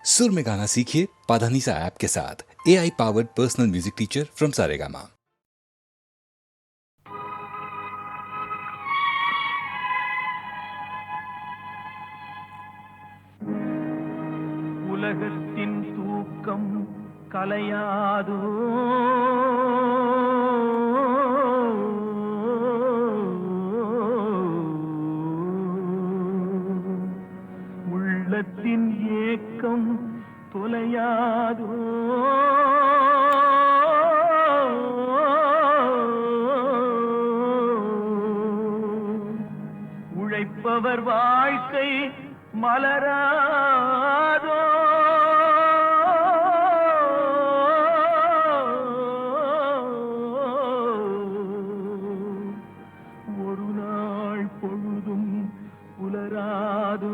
सुर में गाना सीखिए पाधानीसा ऐप के साथ। AI powered personal music teacher from Saregama. உலகத்தின் தூக்கம் கலையாதோ, உள்ளத்தின் ஏக்கம் தொலையாதோ, உழைப்பவர் வாழ்க்கை மலராதோ, ஒரு நாள் பொழுதும் புலராதோ.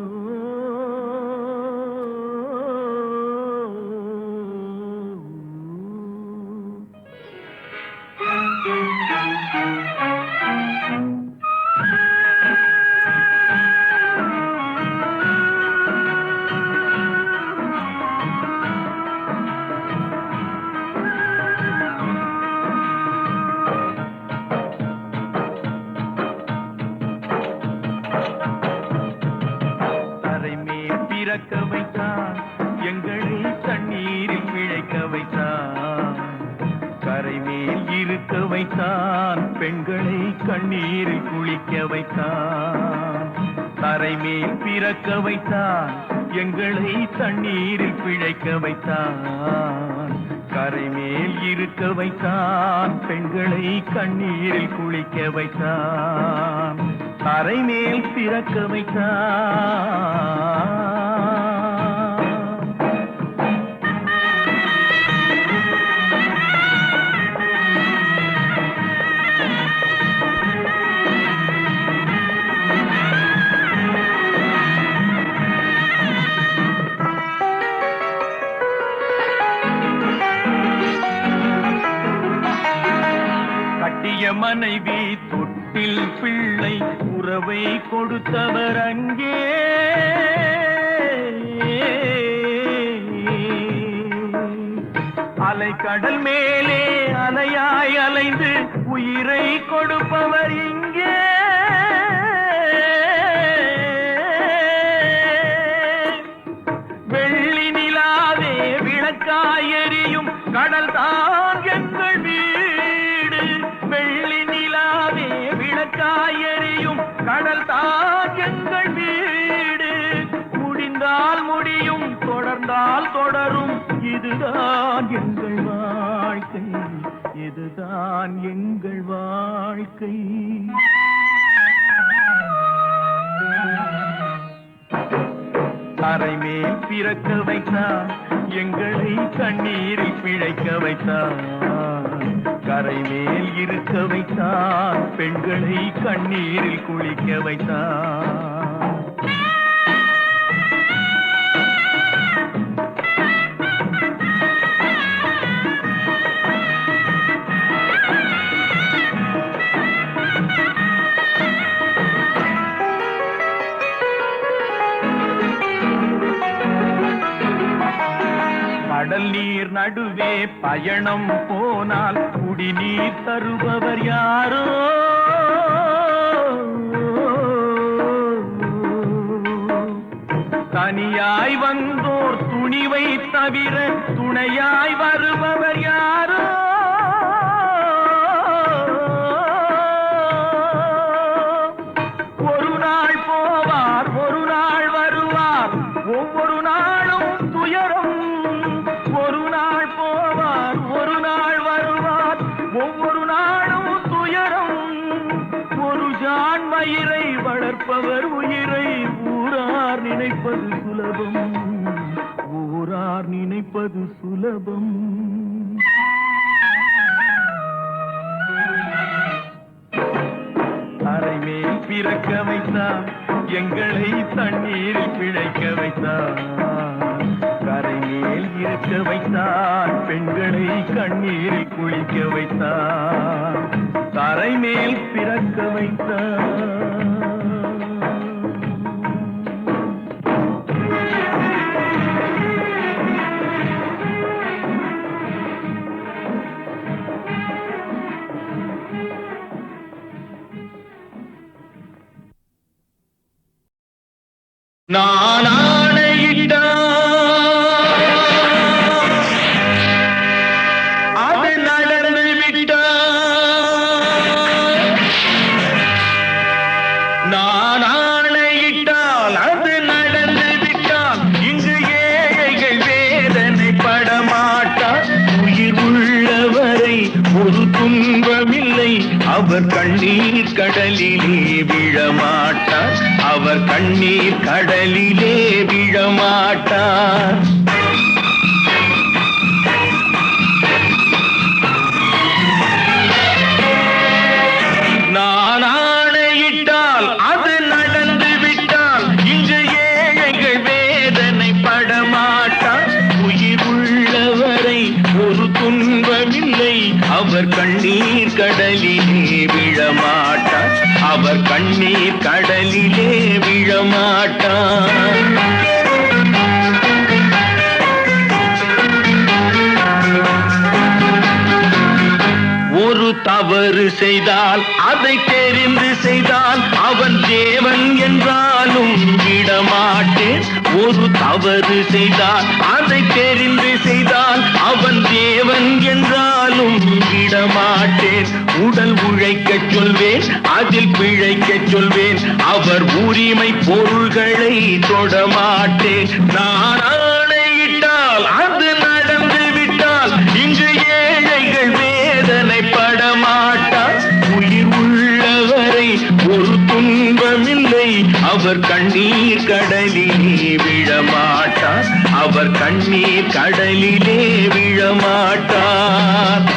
பிறக்க வைத்தான், எங்களை தண்ணீரில் பிழைக்க வைத்தான், கரை மேல் இருக்க வைத்தான், பெண்களை கண்ணீரில் குளிக்க வைத்தான். தரை மேல் பிறக்க வைத்தான், எங்களை தண்ணீரில் பிழைக்க வைத்தான், கரை மேல் இருக்க வைத்தான், பெண்களை கண்ணீரில் குளிக்க வைத்தான். தரை மேல் பிறக்க வைத்தான். கட்டிய மனைவி தொட்டில் பிள்ளை உறவை கொடுத்தவர் அங்கே, அலை கடல் மேலே அலையாய் அலைந்து உயிரை கொடுப்பவர் இங்கே. வெள்ளி நிலாவே விளக்காய் எரியும் கடல் தான் எங்கள் வீடு, வெள்ளி நிலாவே விளக்காய் எரியும் கடல் தான் எங்கள் வீடு. முடிந்தால் முடியும், தொடர்ந்தால் தொடரும், இதுதான் எங்கள் வாழ்க்கை, இதுதான் எங்கள் வாழ்க்கை. தரை மேல் பிறக்க வைத்தான், எங்களை கண்ணீரில் பிழைக்க வைத்தான், கரை மேல் இருக்க வைத்தான், பெண்களை கண்ணீரில் குளிக்க வைத்தான். கடல் நீர் நடுவே பயணம் போனால் குடிநீர் தருபவர் யாரோ, தனியாய் வந்தோர் துணிவை தவிர துணையாய் வருபவர் யாரோ. ஒரு நாள் போவார், ஒரு நாள் வருவார், ஒவ்வொரு நாளும் துயரம். ஒரு நாள் போவார், ஒரு நாள் வருவார், ஒவ்வொரு நாளும் துயரம். ஒரு ஜான் மயிரை வளர்ப்பவர் உயிரை ஊரார் நினைப்பது சுலபம், ஊரார் நினைப்பது சுலபம். தரை மேல் பிறக்க வைத்தான், எங்களை தண்ணீரில் பிழைக்க வைத்தான், கரை மேல் இருக்க வைத்தான், பெண்களை கண்ணீரில் குளிக்க வைத்தான். தரை மேல் பிறக்க வைத்தான். அவர் கண்ணீர் கடலிலே விழமாட்டார், அவர் கண்ணீர் கடலிலே விழமாட்டார். நான் ஆணையிட்டால் அது நடந்து விட்டால் இன்று ஏழைகள் வேதனை படமாட்டார். உயிர் உள்ளவரை ஒரு துன்பமில்லை, அவர் கண்ணீர் கடலிலே விழமாட்டார், அவர் கண்ணீர் கடலிலே விழமாட்டார். ஒரு தவறு செய்தால் அதை தெரிந்து செய்தால் அவன் தேவன் என்றாலும் விடமாட்டேன். ஒரு தவறு செய்தால் அதை தெரிந்து செய்தால் அவன் தேவன் என்றாலும் விடமாட்டேன். உடல் உழைக்கச் சொல்வேன், அதில் பிழைக்கச் சொல்வேன், அவர் உரிமை பொருள்களை தொடமாட்டேன். நான் ஆணையிட்டால் அது நடந்து விட்டால் இன்று ஏழைகள் வேதனை படமாட்டார். உயிர் உள்ளவரை ஒரு துன்பமில்லை, அவர் கண்ணீர் கடலிலே விழமாட்டார், அவர் கண்ணீர் கடலிலே விழமாட்டார்.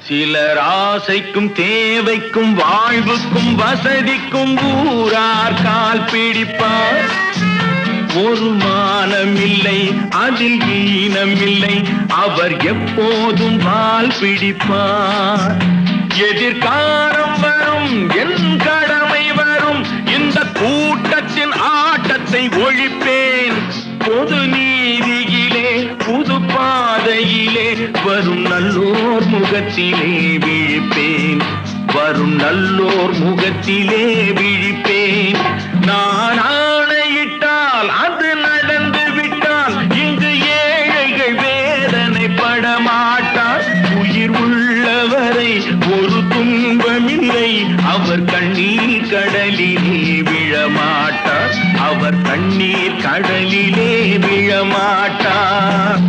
சிலர் ஆசைக்கும் தேவைக்கும் வாழ்வுக்கும் வசதிக்கும் ஊரார் கால் பிடிப்பார். ஒரு மானமில்லை, அதில் ஈனமில்லை, அவர் எப்போதும் வால் பிடிப்பார். எதிர்காலம் வரும், என் கடமை வரும், இந்த கூட்டத்தின் ஆட்டத்தை ஒழிப்பேன். பொது நீதியிலே புது பாதையிலே வரும் நல்லோர் முகத்திலே விழிப்பேன், வரும் நல்லோர் முகத்திலே விழிப்பேன். நான் ஆணையிட்டால் அது நடந்து விட்டால் இங்கு ஏழைகள் வேதனை படமாட்டார். உயிர் உள்ளவரை ஒரு துன்பமில்லை, அவர் கண்ணீர் கடலிலே விழமாட்டார், அவர் கண்ணீர் கடலிலே விழமாட்டார்.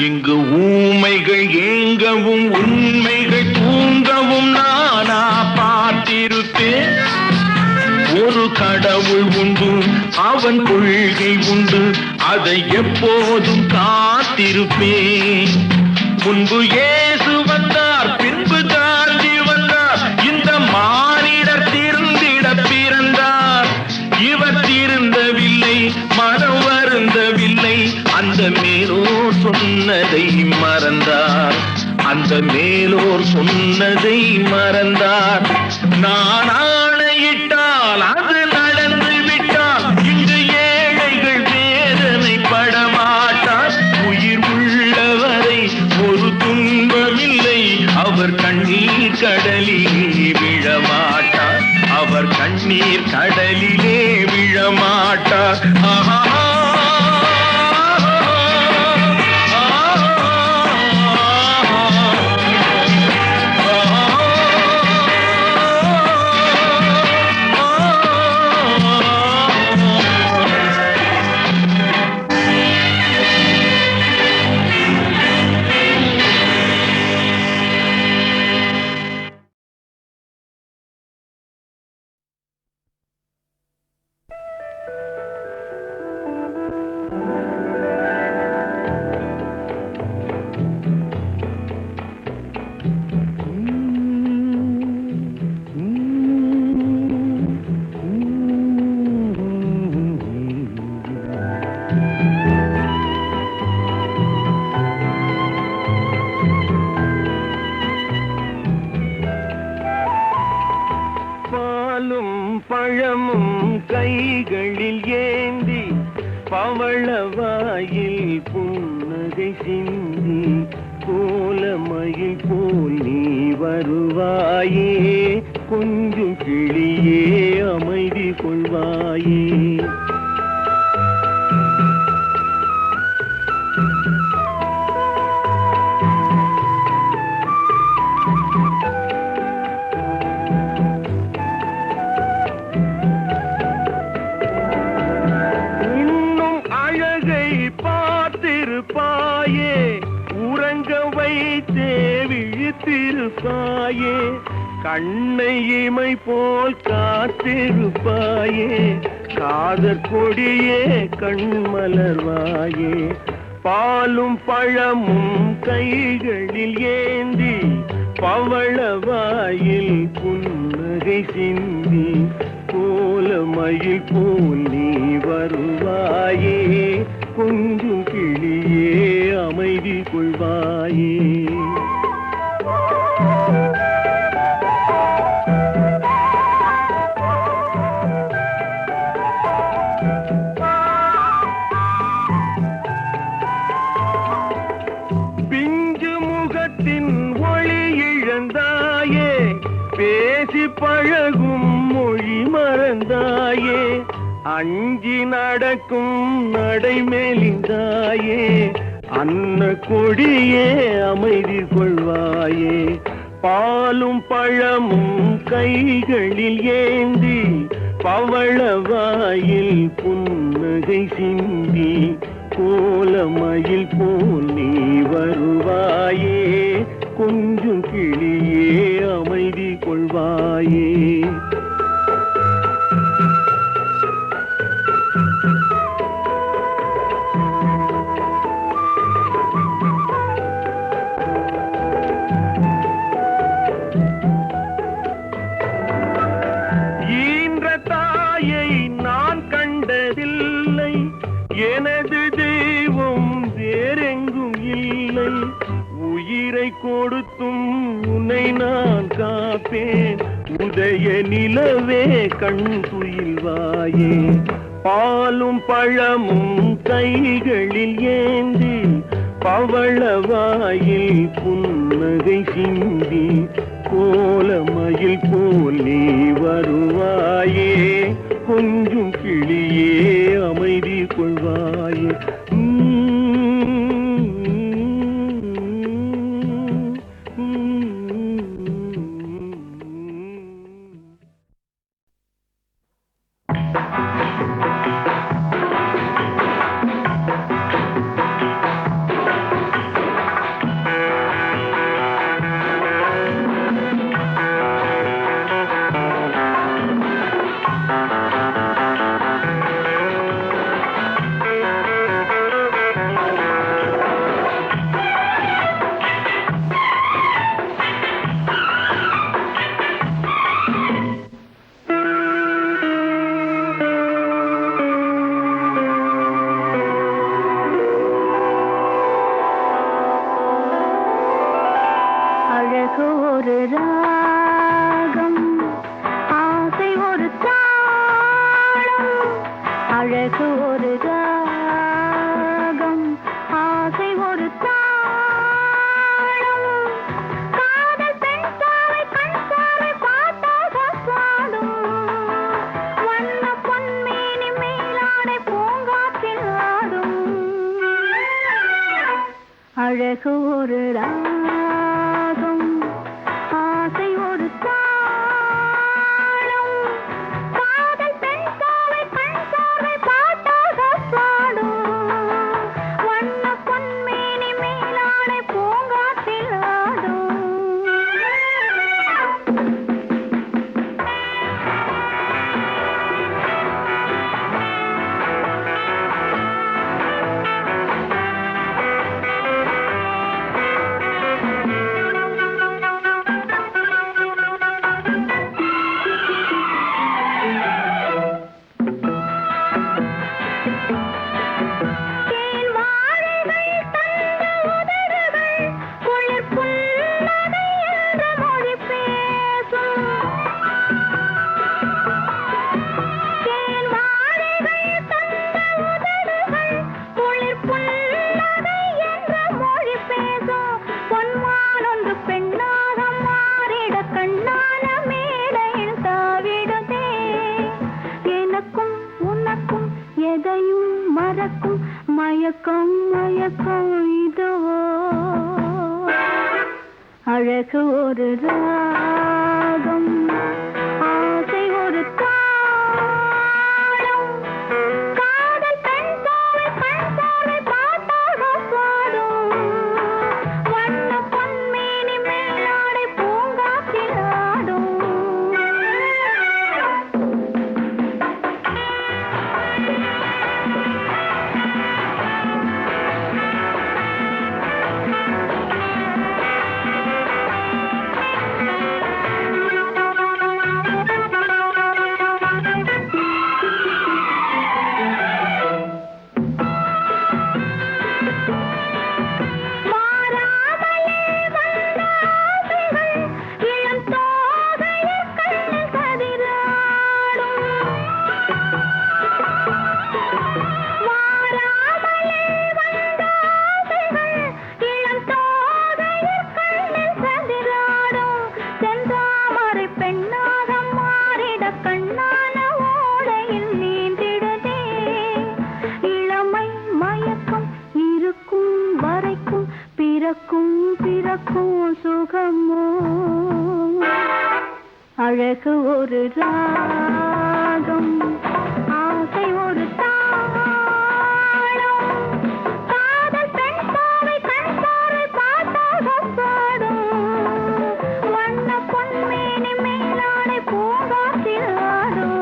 இங்கு ஊமைகள் ஏங்கவும் உண்மைகள் தூங்கவும் நானா பார்த்திருப்பேன். ஒரு கடவுள் உண்டு, அவன் கொள்கை உண்டு, அதை எப்போதும் காத்திருப்பேன். முன்பு இயேசு வந்தார், பின்பு காந்தி வந்தார், இந்த மானிடர் திருந்திட பிறந்தார். இவர் திருந்தவில்லை, மனம் வருந்தவில்லை, அந்த மேலோர் சொன்னதை மறந்தார், அந்த மேலோர் சொன்னதை மறந்தார். நான் ஆணையிட்டால் அது நடந்து விட்டால் இன்று ஏழைகள் வேதனை படமாட்டார். உயிர் உள்ளவரை ஒரு துன்பமில்லை, அவர் கண்ணீர் கடலிலே விழமாட்டார், அவர் கண்ணீர் கடலிலே விழமாட்டார். ஆஹா. பழமும் கைகளில் ஏந்தி பவளவாயில் புன்னகை சிந்தி கோலமயில் போல் நீ வருவாயே கொஞ்சம் கிளியே அமைதி கொள்வாயே பார்த்திருப்பாயே உறங்க வைத்தே விழித்திருப்பாயே கண்ணை இமை போல் காத்திருப்பாயே காதற் கொடியே கண்மலர்வாயே பாலும் பழமும் கைகளில் ஏந்தி பவளவாயில் புன்னகை சிந்தி கோலமயில் போல் நீ வருவாயே கொஞ்சம் கிளியே அமைதி கொள்வாயே பிஞ்சு முகத்தின் ஒளி இழந்தாயே பேசி பழகும் மொழி மறந்தாயே அஞ்சி நடக்கும் நடைமேலிந்தாயே அன்ன கொடியே அமைதி கொள்வாயே பாலும் பழமும் கைகளில் ஏந்தி பவளவாயில் புன்னகை சிந்தி கோலமயில் போல் நீ வருவாயே கொஞ்சம் கிளியே அமைதி கொள்வாயே எனது தெய்வம் வேறெங்கும் இல்லை உயிரை கொடுத்தும் உன்னை நான் காப்பேன் உதய நிலவே கண் துயில்வாயே பாலும் பழமும் கைகளில் ஏந்தி பவளவாயில் புன்னகை சிந்தி கோலமயில் போல் நீ வருவாயே கொஞ்சம் கிளியே அமைதி கொள்வாயே அழகு ஒரு ராகம் ஆசை ஒரு தாளம் காதல் பெண் பாவை கண் பார்வை பாட்டாக பாடும் வண்ண பொன்மேனி மேலாடை பூங்காற்றில் ஆடும் மயக்கம் மயக்கம் இதுவோ அழகு ஒரு ராகம் ஆசை ஒரு தாளம் காதல் பெண் பாவை பாட்டாக பாடும் வண்ண பொன்மேனி மேலாடை பூங்காற்றில் ஆடும் சுகமோ அழகு ஒரு ராகம் ஆசை ஒரு தாளம் காதல் பெண் பாவை பாட்டாக பாடும் வண்ண பொன்மேனி மேலாடை பூங்காற்றில் ஆடும்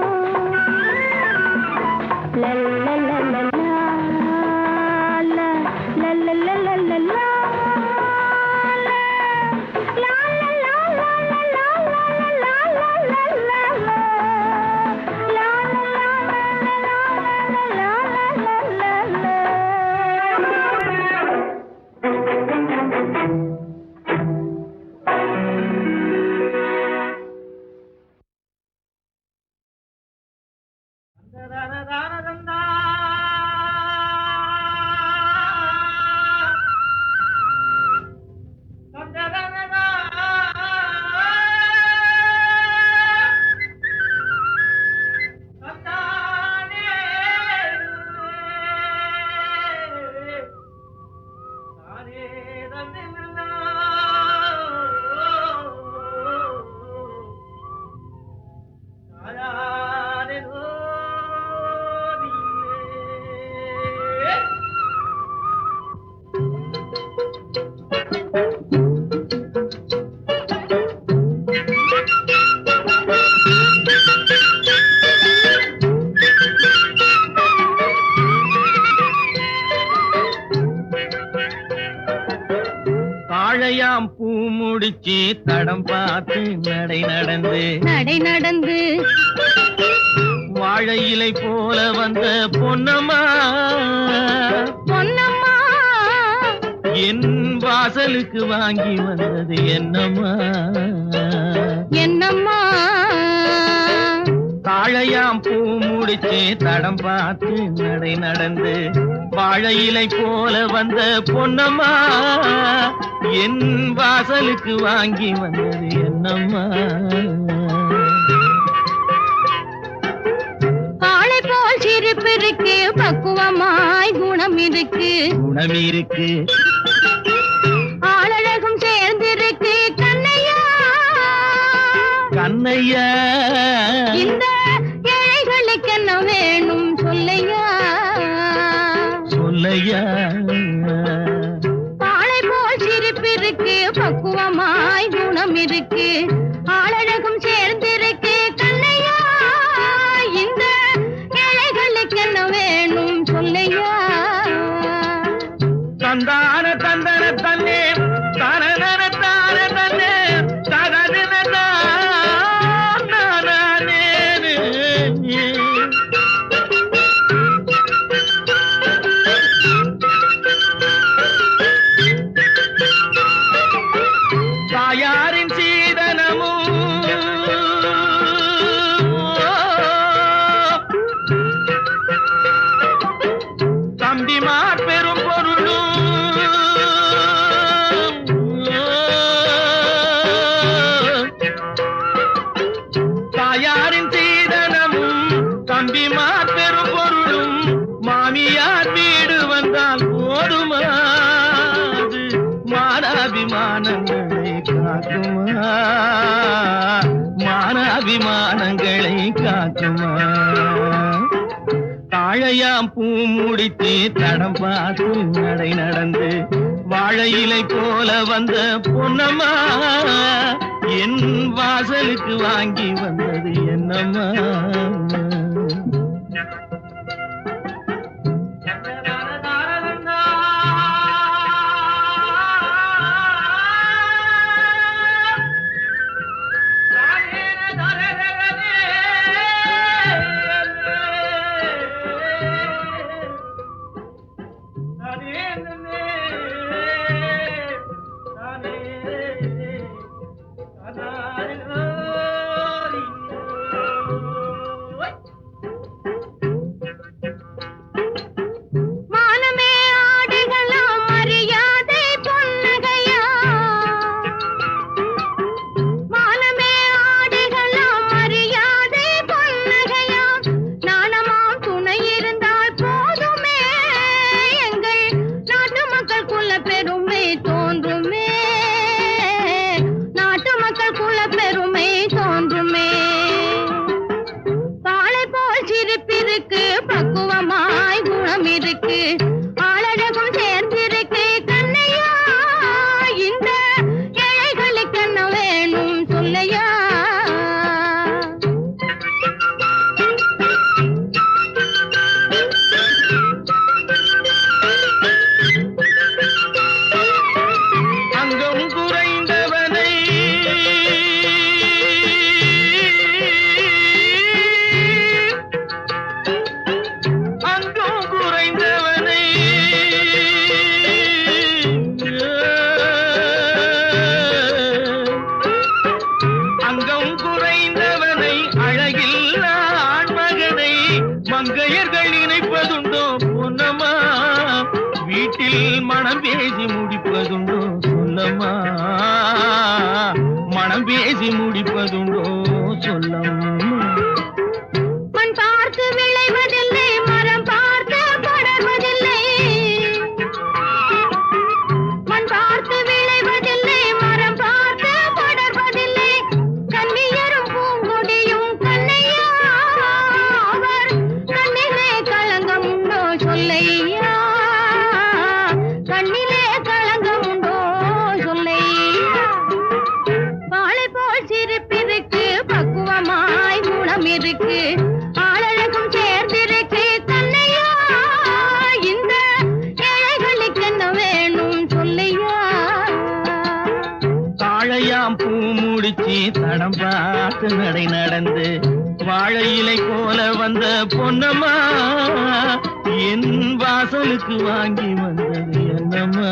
தாழையாம் பூ முடிச்சு தடம் பார்த்து நடை நடந்து வாழை இலை போல வந்த பொன்னம்மா என் வாசலுக்கு வாங்கி வந்தது என்னம்மா தாழையாம் பூ முடிச்சு தடம் பார்த்து நடை நடந்து வாழை இலை போல வந்த பொன்னம்மா என் வாசலுக்கு வாங்கி வந்தது என்னம்மா ஆளை போல் சிரிப்பு இருக்கு பக்குவமாய் குணம் இருக்கு ஆளழகும் சேர்ந்திருக்கு கண்ணையா இந்த ஏழைகளுக்கு என்ன வேணும் சொல்லையா ஆளை போல் சிரிப்பு இருக்கு பக்குவமாய் குணம் இருக்கு ஆளழகும் சேர்ந்திருக்கு கண்ணையா இந்த ஏழைகளுக்கு என்ன வேணும் சொல்லையா தந்தான தந்தன தன்னே தனன தான தன்னே தனன தாயாரின் சீதனமோ எங்களை காக்குமா தாழையாம் பூ முடித்து தடம் பார்த்து நடை நடந்து வாழை இலை போல வந்த பொன்னம்மா என் வாசலுக்கு வாங்கி வந்தது என்னம்மா மங்கையர்கள் நினைப்பதுண்டோ பொன்னம்மா வீட்டில் மனம் பேசி முடிப்பதுண்டோ சொல்லம்மா மனம் பேசி முடிப்பதுண்டோ சொல்லம்மா மண் பார்த்து விளைவதில்லை மரம் பார்த்து படர்வதில்லை மண் பார்த்து விளைவதில்லை மரம் பார்த்து படர்வதில்லை கண்ணியரும் பூங்கொடியும் கண்ணையா அவர் கண்ணிலே களங்கம் உண்டோ சொல்லையா கண்ணிலே களங்கம் உண்டோ சொல்லையா வாழை போல் சிரிப்பிருக்கு பக்குவமாய் குணம் இருக்கு ஆளழகும் சேர்ந்திருக்கு கண்ணையா இந்த ஏழைகளுக்கு என்ன வேணும் சொல்லையா தாழையாம் பூ முடிச்சு தடம் பார்த்து நடை நடந்து வாழை இலை போல வந்த பொன்னம்மா என் வாசலுக்கு வாங்கி வந்தது என்னம்மா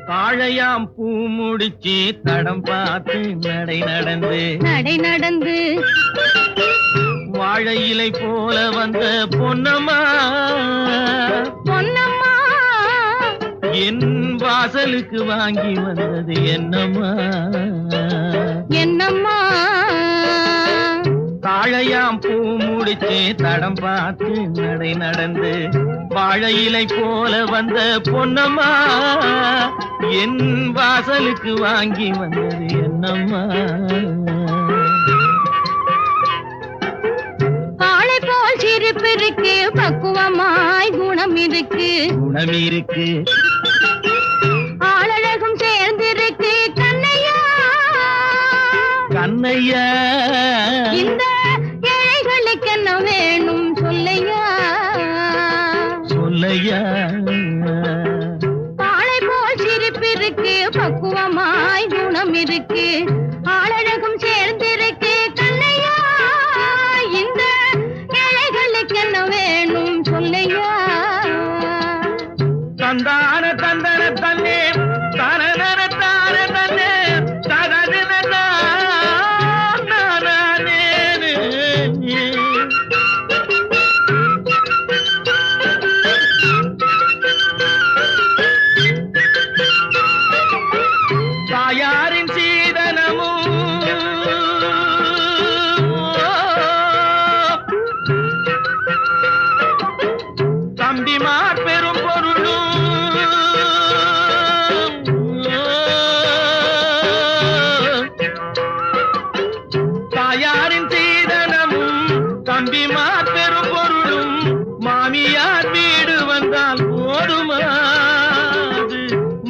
தாழையாம் பூ முடிச்சு தடம் பார்த்து நடை நடந்து வாழை இலை போல வந்த பொன்னம்மா பொன்னம்மா என் வாசலுக்கு வாங்கி வந்தது என்னம்மா என்னம்மா தாழையாம் பூ முடிச்சு தடம் பார்த்து நடை நடந்து வாழை இலை போல வந்த பொன்னம்மா என் வாசலுக்கு வாங்கி வந்தது என்னம்மா சிரிப்பிருக்கு பக்குவமாய் குணம் இருக்கு குணம் இருக்கு ஆளழகும் சேர்ந்திருக்கு கண்ணையா கண்ணையா இந்த ஏழைகளுக்கு என்ன வேணும் சொல்லையா சொல்லையா பாளை போல் சிரிப்பிருக்கு பக்குவமாய் குணம் இருக்கு ஆளழகும் சேர்ந்திருக்கு கண்ணையா இந்த ஏழைகளுக்கு என்ன வேணும் சொல்லையா தந்தான தந்தன தன்னே தரதர தார தன்னே தரதன தானே தாயாரின் சீதனமும் தம்பிமார் பெரும் பொருளும் தாயாரின் சீதனமும் தம்பிமார் பெரும் பொருளும் மாமியார் வீடு வந்தால் போதுமாது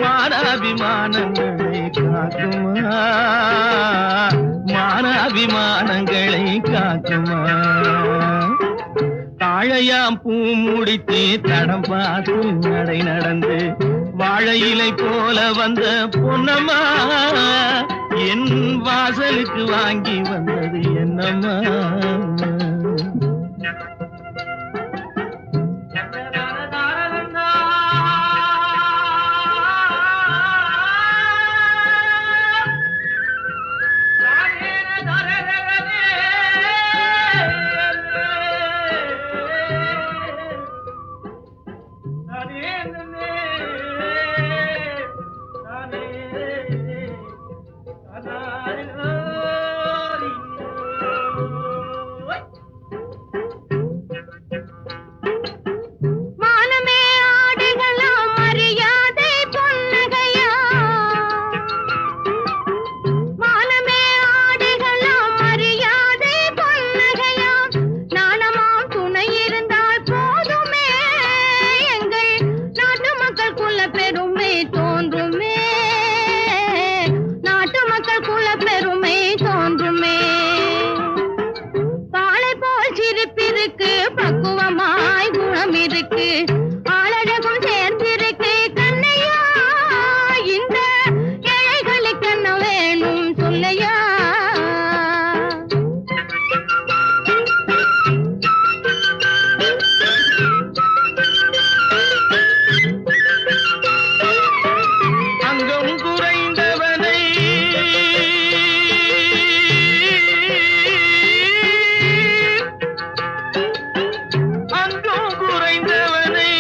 மானாபிமானங்களை காக்குமா மானாபிமானங்களை காக்குமா தாழையாம் பூ முடித்து தடம் பார்த்து நடை நடந்து வாழை இலை போல வந்த பொன்னம்மா என் வாசலுக்கு வாங்கி வந்தது என்னம்மா மானமே ஆடுகளாம் மரியாதை பொன்னகையா மானமே ஆடுகளாம் மரியாதை பொன்னகையா நாணமாம் துணை இருந்தால் போதுமே எங்கள் நாட்டு மக்கள் குல பெருமை தோன்றுமே நாட்டு மக்கள் குல பெருமை தோன்றுமே பாளை போல் சிரிப்பிருக்கு பக்குவமாய் குணம் இருக்கு ஆளழகும் சேர்ந்திருக்கு கண்ணையா இந்த ஏழைகளுக்கு என்ன வேணும் சொல்லையா அங்கம் குறைந்தவனை அங்கம் குறைந்தவனை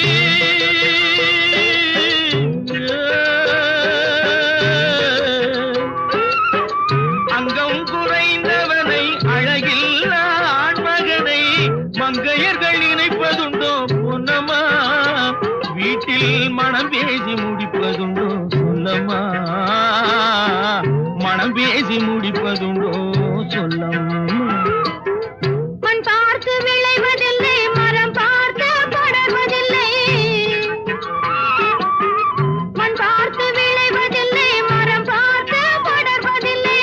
அங்கம் குறைந்தவனை அழகில் ஆண்மகனை மங்கையர்கள் நினைப்பதுண்டோ பொன்னம்மா வீட்டில் மனம் பேசி முடிப்பதுண்டோ சொல்லம்மா மனம் பேசி முடிப்பதுண்டோ சொல்லம்மா மண் பார்த்து விளைவதில்லை மரம் பார்த்து படர்வதில்லை மண் பார்த்து விளைவதில்லை மரம் பார்த்து படர்வதில்லை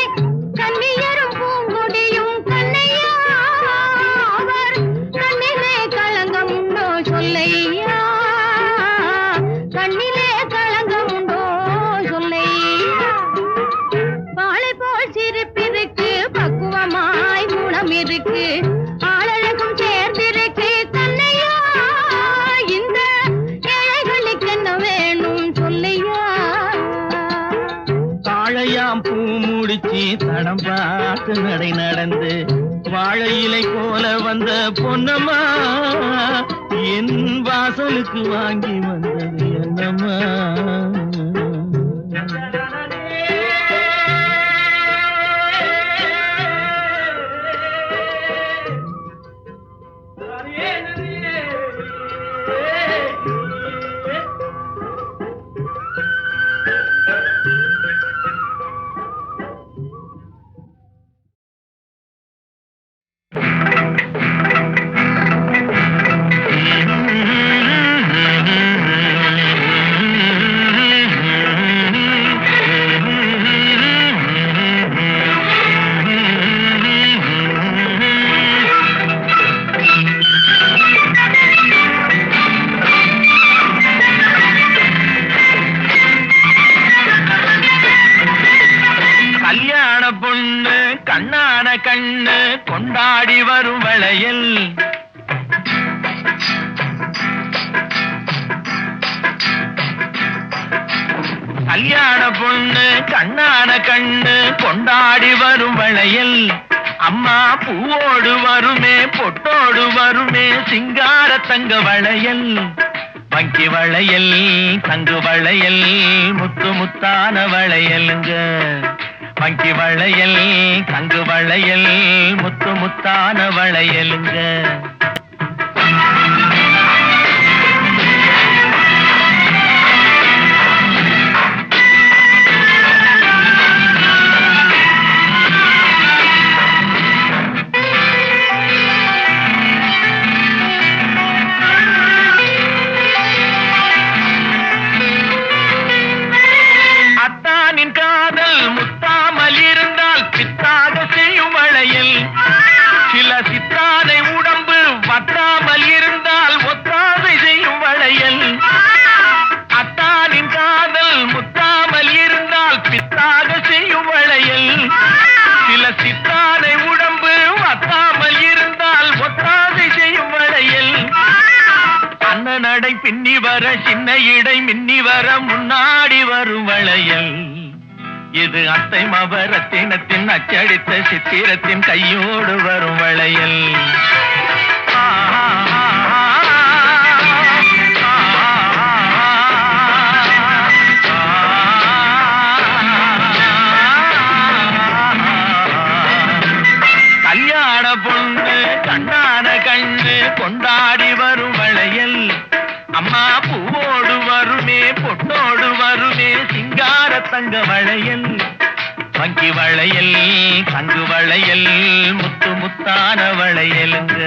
கண்ணியரும் பூங்கொடியும் கண்ணையா அவர் கண்ணிலே களங்கம் உண்டோ சொல்லையா கண்ணிலே களங்கம் உண்டோ சொல்லையா பாளை போல் சிரிப்பிருக்கு பக்குவமாய் குணம் இருக்கு ஆளழகும் சேர்ந்திருக்கு கண்ணையா இந்த ஏழைகளுக்கு என்ன வேணும் சொல்லையா தாழையாம் பூ முடிச்சு தடம் பார்த்து நடை நடந்து வாழை இலை போல வந்த பொன்னம்மா என் வாசலுக்கு வாங்கி வந்தது என்னம்மா வளையல். கல்யாண பொண்ணு கண்ணான கண்ணு கொண்டாடி வரும் வளையல். அம்மா பூவோடு வருமே பொட்டோடு வருமே சிங்கார தங்க வளையல். வங்கி வளையல் தங்கு வளையல் முத்து முத்தான வளையலுங்க. வங்கி வளையல் தங்கு வளையல் முத்து முத்தான வளையலுங்க. சில சித்தாதை உடம்பு வத்தாமல் இருந்தால் ஒத்தாதை செய்யும் வளையல். அத்தானின் காதல் முத்தாமல் இருந்தால் பித்தாக செய்யும் வளையல். சில சித்தாதை உடம்பு வத்தாமல் இருந்தால் ஒத்தாதை செய்யும் வளையல். அன்ன நடை பின்னி வர சின்ன இடை மின்னி வர முன்னாடி வரும் வளையல். இது அத்தை மபரத்தினத்தின் அச்சடித்த சித்திரத்தின் கையோடு வரும் வளையல். கல்யாண பொண்ணு கண்ணான கண்ணு கொண்டாடி வரும் வளையல். அம்மா பூவோடு வருமே பொட்டோடு வருமே சிங்கார தங்க வளையல். வங்கி வளையல் தங்கு வளையல் முத்து முத்தான வளையலுங்க.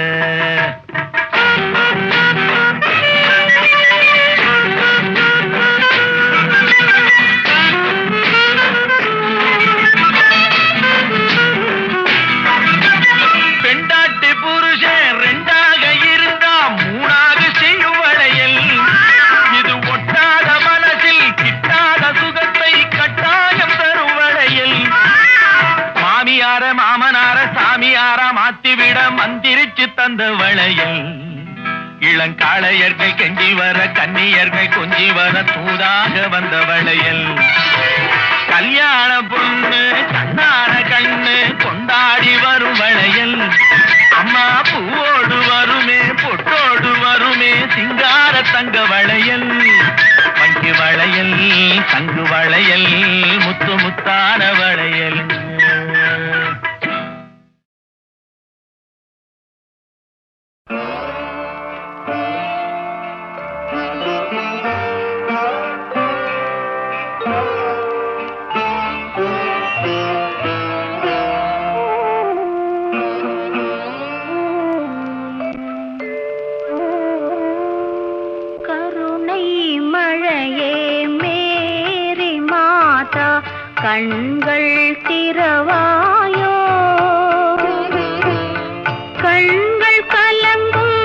பெண்டாட்டி புருஷன் ரெண்டாக இருந்தா மூணாக செய்யும் வளையல். இது ஒட்டாத மனசில் கிட்டாத சுகத்தை கட்டாயம் தரும் வளையல். மாமியார மாமனார சாமியார மாத்திவிட மந்திரிச்சு தந்த வளையல். இளங்காளையர்கள் கெஞ்சி வர கன்னியர்கள் கொஞ்சி வர தூதாக வந்த வளையல். கல்யாண பொண்ணு கண்ணான கண்ணு கொண்டாடி வரும் வளையல். அம்மா பூவோடு வருமே பொட்டோடு வருமே சிங்கார தங்க வளையல். வங்கி வளையல் தங்கு வளையல் முத்து முத்தான வளையல். கண்கள் திறவாயோ கண்கள் கலங்கும்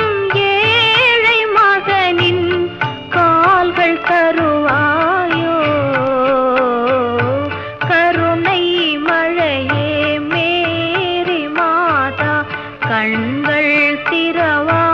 ஏழை மகனின் கால்கள் தருவாயோ கருணை மழையே மேரி மாதா கண்கள் திறவாயோ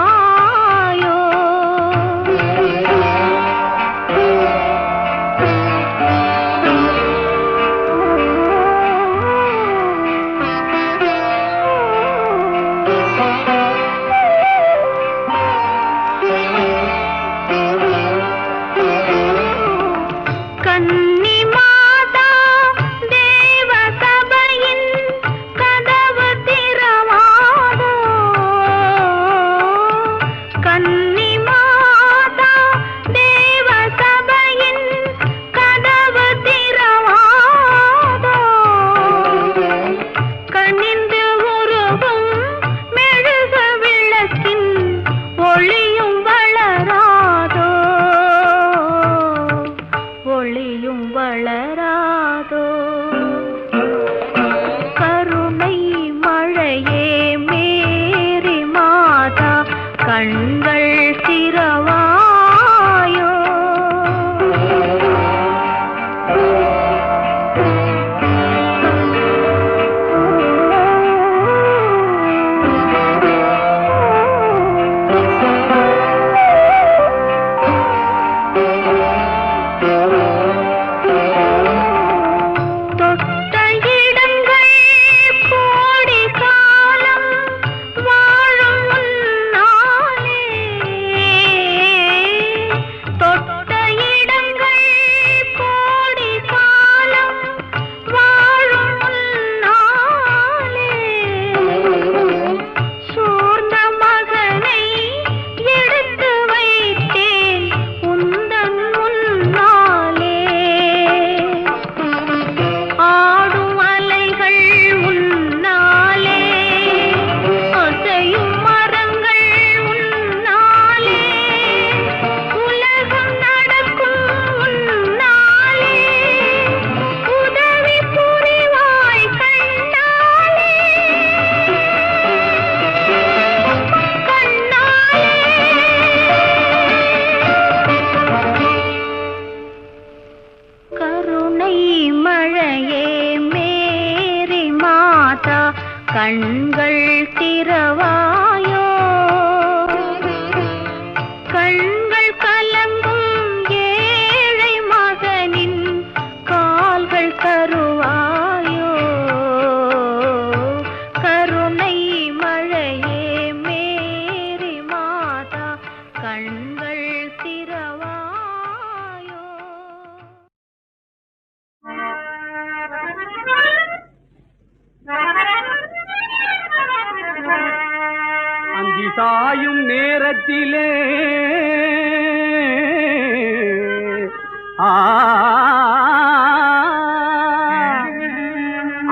சாயும் நேரத்திலே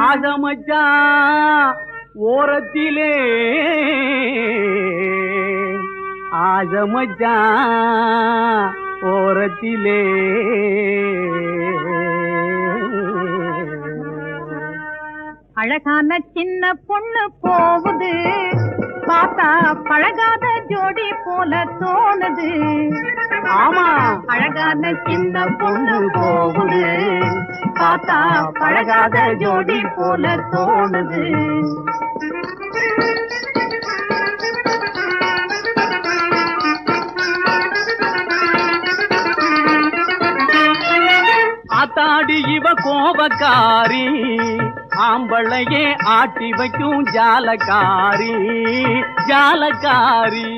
ஆகமச்சா ஓரத்திலே ஆகமச்சா ஓரத்திலே அழகான சின்ன பொண்ணு போகுது, பார்த்தா பழகாத ஜோடி போல தோணுது. ஆமா, அழகான சின்ன பொண்ணு போகுது, பார்த்தா பழகாத ஜோடி போல தோணுது. ஆத்தாடி இவ கோபக்காரி, ஆம்பளையே ஆட்டி வைக்கும் ஜாலக்காரி ஜாலக்காரி.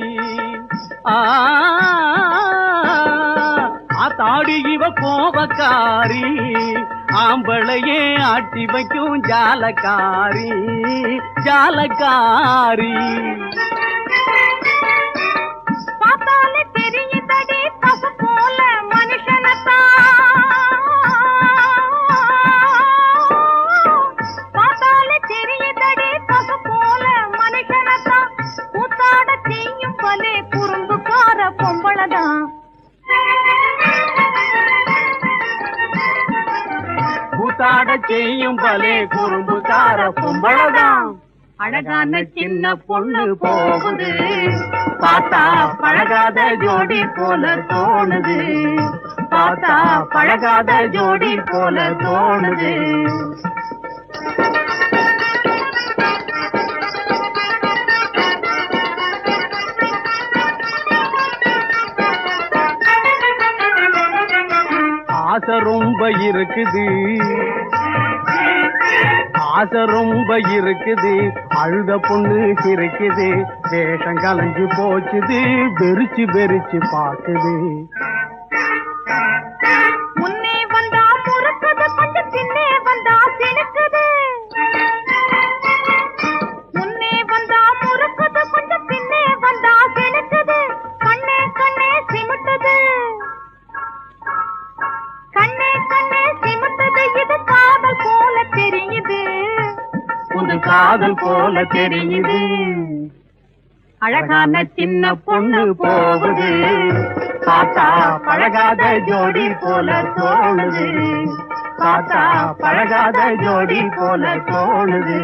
ஆத்தாடி இவ கோபக்காரி, ஆம்பளையே ஆட்டி வைக்கும் ஜாலக்காரி ஜாலக்காரி. பார்த்தாலே தெரியுதடி பசு போல மனுஷனத்தான், பார்த்தாலே தெரியுதடி பசு போல மனுஷனத்தான். கூத்தாட செய்யும் பலே குறும்புக்கார பொம்பளதான், கூத்தாட செய்யும் பலே குறும்புக்கார பொம்பளதான். அழகான சின்ன பொண்ணு போகுது, பார்த்தா பழகாத ஜோடி போல தோணுது, பார்த்தா பழகாத ஜோடி போல தோணுது. ஆசை ரொம்ப இருக்குது, ஆசை ரொம்ப இருக்குது, அழுத பொண்ணு சிரிக்குது, வேஷம் கலைஞ்சு போச்சுது, வெறிச்சு வெறிச்சு பாக்குது. முன்னே வந்தா முறுக்குது, கொஞ்சம் பின்னே வந்தா சினுக்குது. முன்னே வந்தா முறுக்குது, கொஞ்சம் பின்னே வந்தா சினுக்குது. கண்ணே கண்ணே சிமிட்டுது, கண்ணே கண்ணே சிமிட்டுது. இது காதல் போல தெரியுது, புது காதல் போல தெரியுது. அழகான சின்ன பொண்ணு போகுது, பார்த்தா பழகாத ஜோடி போல தோணுது, பார்த்தா பழகாத ஜோடி போல தோணுது.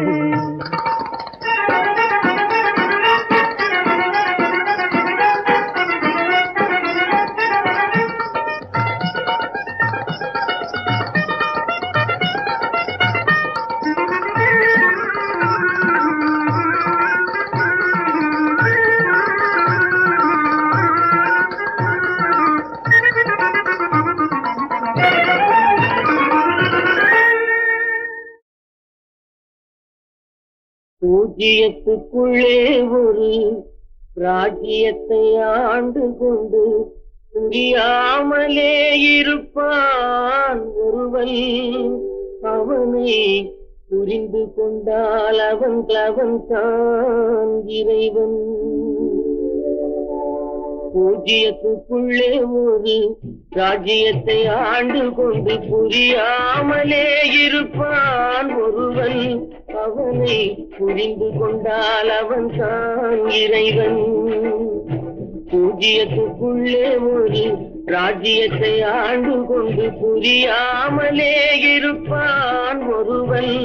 பூஜ்ஜியத்துக்குள்ளே ஒரு ராஜ்யத்தை ஆண்டு கொண்டு புரியாமலே இருப்பான் ஒருவன். அவனை புரிந்து கொண்டால் அவன் தான் இறைவன். பூஜ்ஜியத்துக்குள்ளே ஒரு ராஜ்யத்தை ஆண்டு கொண்டு புரியாமலே இருப்பான் ஒருவன். அவனை புரிந்து கொண்டால் அவன் தான் இறைவன். பூஜ்ஜியத்துக்குள்ளே ஒரு ராஜ்யத்தை ஆண்டு கொண்டு புரியாமலே இருப்பான் ஒருவன்.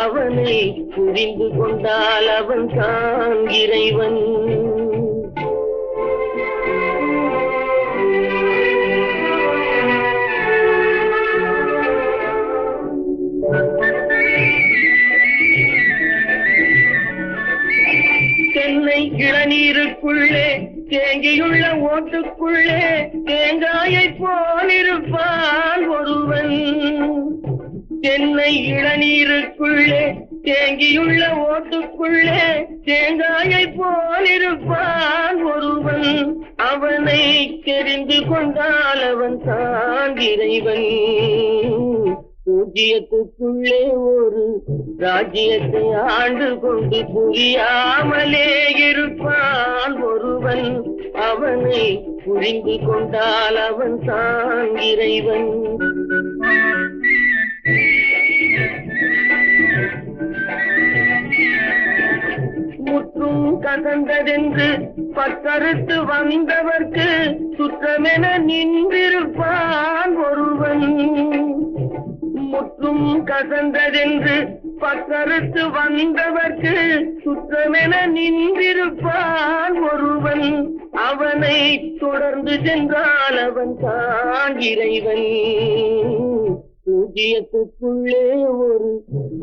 அவனை புரிந்து கொண்டால் அவன் தான் இறைவன். தென்னை இளநீருக்குள்ளே தேங்கியுள்ள ஓட்டுக்குள்ளே தேங்காயை போலிருப்பான் ஒருவன். தென்னை இளநீருக்குள்ளே தேங்கியுள்ள ஓட்டுக்குள்ளே தேங்காயை போலிருப்பான் ஒருவன். அவனை தெரிந்து கொண்டால் அவன் தான் இறைவன். பூஜ்ஜியத்துக்குள்ளே ஒரு ராஜ்யத்தை ஆண்டு கொண்டு புரியாமலே இருப்பான் அவனை புரிந்து கொண்டால் அவன் தான் இறைவன். முற்றும் கசந்ததென்று பக்கறுத்து வந்தவர்க்கு சுற்றமென நின்றிருப்பான் ஒருவன். முற்றும் கசந்ததென்று பக்கறுத்து வந்தவர்க்கு சுற்றமென நின்றிருப்பான் ஒருவன். அவனை தொடர்ந்து சென்றால் அவன் தான் இறைவன். பூஜ்ஜியத்துக்குள்ளே ஒரு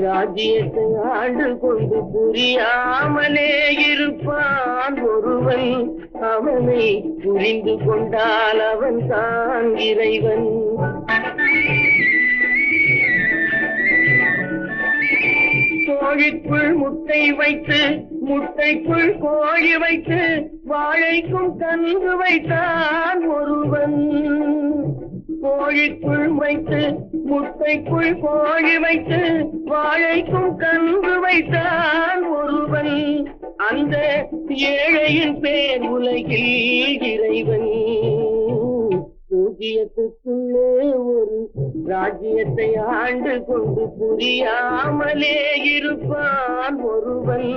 ராஜ்யத்தை ஆண்டு கொண்டு புரியாமலே இருப்பான் ஒருவன். அவனை புரிந்து கொண்டால் அவன் தான் இறைவன். கோழிக்குள் முட்டை வைத்து முட்டைக்குள் கோழி வைத்து வாழைக்கும் கன்று வைத்தான் ஒருவன். கோழிக்குள் வைத்து முட்டைக்குள் கோழி வைத்து வாழைக்கும் கன்று வைத்தான் ஒருவன். அந்த ஏழையின் பேர் உலகில் இறைவன். பூஜ்ஜியத்துக்குள்ளே ஒரு ராஜ்யத்தை ஆண்டு கொண்டு புரியாமலே இருப்பான் ஒருவன்.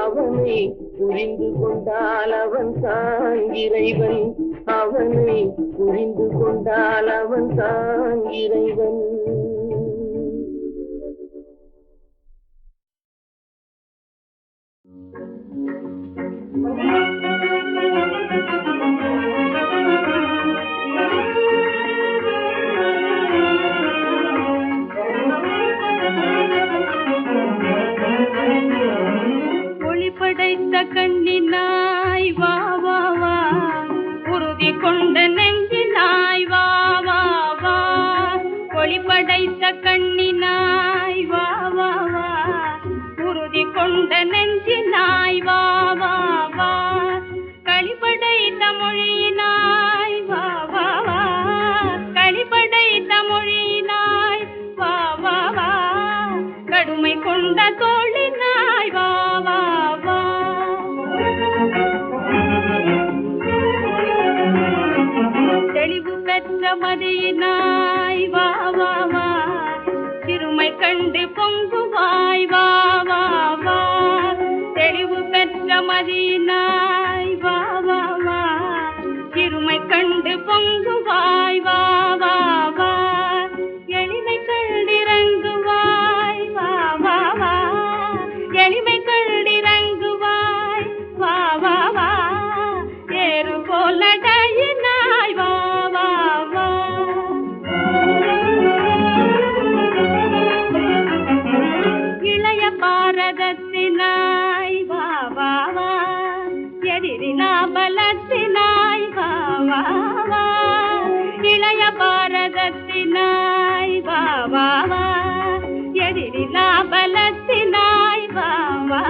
அவனை புரிந்து கொண்டால் அவன் தான் இறைவன். அவனை புரிந்து கொண்டால் அவன் தான் இறைவன். படைத்த கண்ணினாய் வா வா வா, உறுதி கொண்ட நெஞ்சினாய் வா வா வா. ஒளி படைத்த கண்ணினாய் வா வா வா, உறுதி கொண்ட நெஞ்சினாய் வா வா வா. களிபடைத்த மொழியினாய் வா வா வா, களிபடைத்த மொழியினாய் வா வா வா. கடுமை கொண்ட தோழினாய் வா வா வா. தெளிவு பெற்ற மதியினாய் வா வா வா, சிறுமை கண்டு பொங்குவாய் வா வா வா. தெளிவு பெற்ற மதியினாய் வா வா வா, சிறுமை கண்டு பொங்குவாய் வா வா வா. எளிமை கண்டிறங்குவாய் வா வா வா, எளிமை கண்டிறங்குவாய் வா வா வா. ஏறு போலடையினாய் வா வா வா. இளைய பாரதத்தினாய் வா வா வா, எதிரிலா பலத்தினாய் வா வா வா. இளைய பாரதத்தினாய் வா வா வா, எதிரிலா பலத்தினாய் வா வா